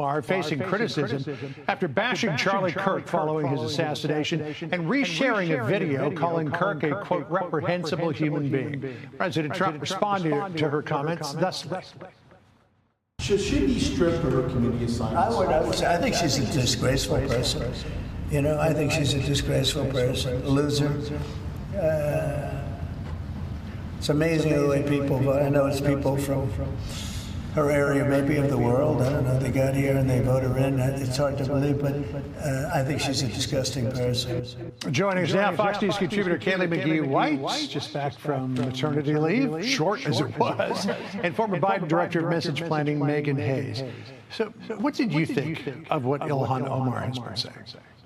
are facing criticism after bashing Charlie Kirk following his assassination and resharing a video calling Kirk a, quote, reprehensible human being. President Trump responded to her comments thusly. Should she be stripped of her committee assignments? I think she's a disgraceful person. You know, I think she's a disgraceful person, a loser. It's amazing the way people vote. I know it's people from her area, maybe of the world. I don't know. They got here and they voted her in. It's hard to believe, but I think she's a disgusting person. Joining us now, Fox News contributor Kayleigh McGee-White, just back from maternity leave, short as it was, and former Biden director of message planning Megan Hayes. So what did you think of what Ilhan Omar has been saying?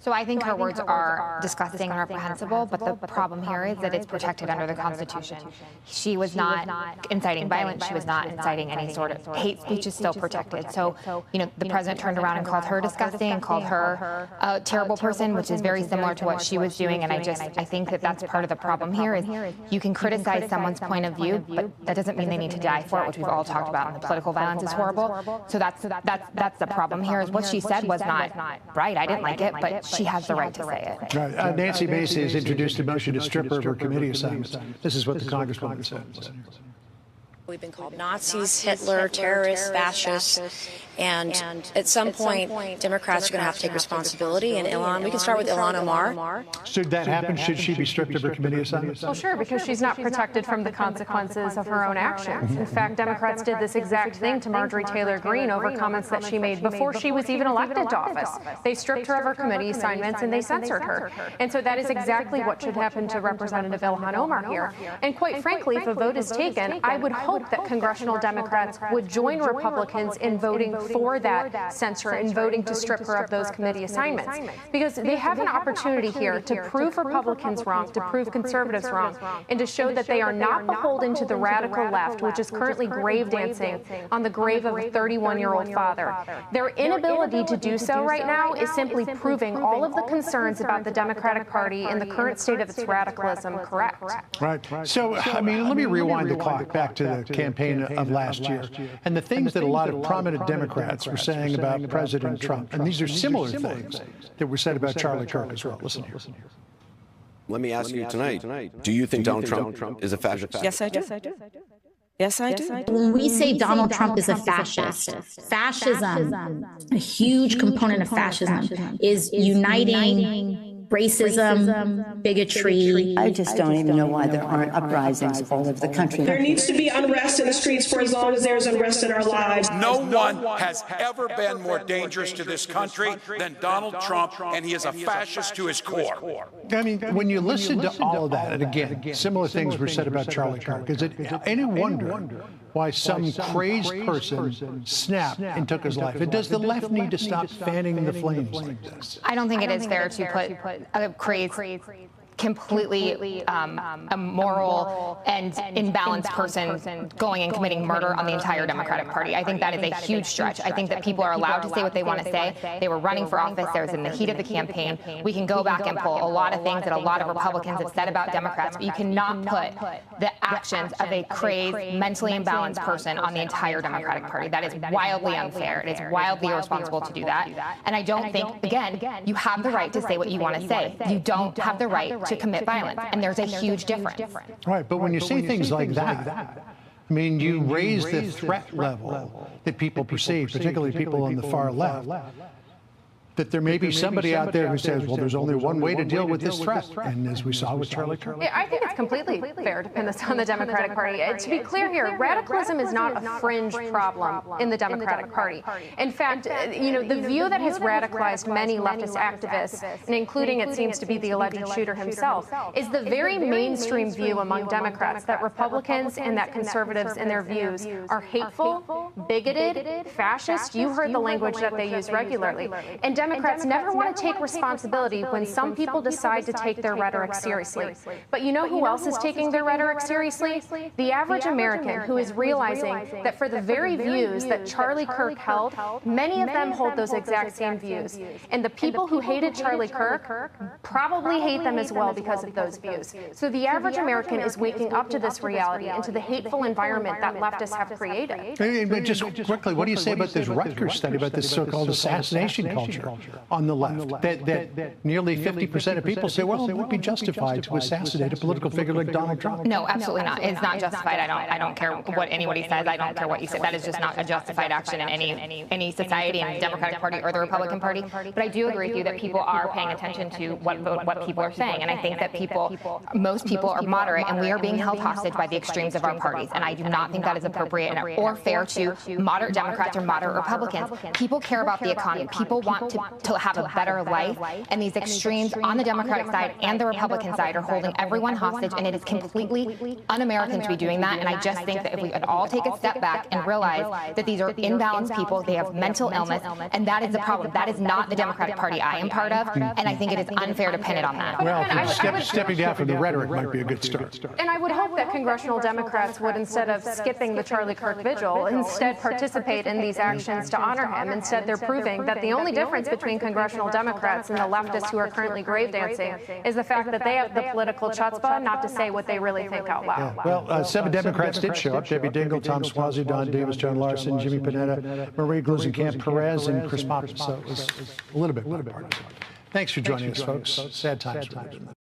So I think her words are disgusting and reprehensible, but the problem here is that it's protected under the Constitution. She was not inciting violence. She was not inciting any sort of hate speech is still protected. So, you know, the president turned around and called her disgusting and called her a terrible person, which is very similar to what she was doing. And I think that that's part of the problem here is you can criticize someone's point of view, but that doesn't mean they need to die for it, which we've all talked about. And the political violence is horrible. So that's the problem here is what she said was not right. I didn't like it, but she has the right to say it. Right. Nancy Macy has introduced a motion to strip her of her committee assignments. This is what the congresswoman said. We've been called Nazis, Hitler, terrorists, fascists, and at some point, Democrats are going to have to take responsibility. And we can start with Ilhan Omar. Should that happen? Should she be stripped of her committee assignments? Well, sure, because she's not protected from the consequences of her own actions. In fact, Democrats did this exact thing to Marjorie Taylor Greene over comments that she made before she was even elected to office. They stripped her of her committee assignments and they censored her. And so that is exactly what should happen to Representative Ilhan Omar here. And quite frankly, if a vote is taken, I would hope that congressional Democrats would join Republicans in voting for that censure and voting to strip her of those committee assignments. Because they have an opportunity here to prove Republicans wrong, to prove conservatives wrong, and to show that they are not beholden to the radical left, which is currently grave dancing on the grave of a 31-year-old father. Their inability to do so right now is simply proving all of the concerns about the Democratic Party and the current state of its radicalism correct. Right. So, I mean, let me rewind the clock back to the campaign of last year and the things that a lot of prominent Democrats were saying about President Trump. And these are similar things that were said about Charlie Kirk as well. Listen here. Let me ask you tonight, do you think Donald Trump is a fascist? Yes, I do. Yes, I do. When we say Donald Trump is a fascist, fascism, a huge component of fascism is uniting racism, bigotry. I just don't even know why there aren't uprisings all over the country. There needs to be unrest in the streets for as long as there's unrest in our lives. No one has ever been more dangerous to this country than Donald Trump, and he is a fascist to his core. I mean, when you listen to all of that, and again, similar things were said about Charlie Kirk, is it any wonder why some crazed person snapped and took his life? And does the left need to stop fanning the flames like this? I don't think it is fair to put a crazy, completely immoral and imbalanced person going and committing murder on the entire Democratic Party. I think that is a huge stretch. I think that people are allowed to say what they want to say. They were running for office. There was in the heat of the campaign. We can go back and pull a lot of things that a lot of Republicans have said about Democrats, but you cannot put the actions of a crazed, mentally imbalanced person on the entire Democratic Party. That is wildly unfair. It is wildly irresponsible to do that. And I don't think, again, you have the right to say what you want to say. You don't have the right to commit violence, and there's a huge difference. Right, but when you say things like that, I mean, you raise the threat level that people perceive, particularly people on the far left, that there may be somebody out there who says, well, there's only one way to deal with this threat. And as we saw with Charlie Kirk. Yeah, I think it's completely fair to pin this on the Democratic Party. To be clear here, radicalism is not a fringe problem in the Democratic Party. In fact, you know, the view that has radicalized many leftist activists, and including, it seems to be the alleged shooter himself, is the very mainstream view among Democrats that Republicans and that conservatives in their views are hateful, bigoted, fascist. You heard the language that they use regularly. And Democrats never want to take responsibility when some people decide to take their rhetoric seriously. But you know who else is taking their rhetoric seriously? The average American, who is realizing that for the very views that Charlie Kirk held, many of them hold those exact same views. And the people who hated Charlie Kirk probably hate them as well because of those views. So the average American is waking up to this reality and to the hateful environment that leftists have created. But just quickly, what do you say about this Rutgers study about this so-called assassination culture on the left? That nearly 50% of people say, well, it would be justified to assassinate a political figure like Donald Trump. No, absolutely not. It's not justified. I don't care what anybody says. I don't care what you say. That is just not a justified action in any society, in the Democratic Party or the Republican Party. But I do agree with you that people are paying attention to what people are saying. And I think that most people are moderate, and we are being held hostage by the extremes of our parties. And I do not think that is appropriate or fair to moderate Democrats or moderate Republicans. People care about the economy. People want to have a better life. And these extremes on the Democratic side and the Republican side are holding everyone hostage. And it is completely un-American to be doing that. And I just think that if we could all take a step back and realize that these are imbalanced people, they have mental illness, and that is the problem. That is not the Democratic Party I am part of. And I think it is unfair to pin it on that. Well, stepping down from the rhetoric might be a good start. And I would hope that congressional Democrats would, instead of skipping the Charlie Kirk vigil, instead participate in these actions to honor him. Instead, they're proving that the only difference between congressional Democrats and the leftists who are currently grave dancing is the fact that they have the political chutzpah not to say what they really think out loud. Yeah. Well, 7 Democrats did show up: Debbie Dingell, Tom Suozzi, Don Davis, John Larson, Jimmy Panetta, Marie Gluesenkamp Perez, and Chris Mappas. So it was a little bit bipartisan. Thanks for joining us, folks. Sad times we're living in.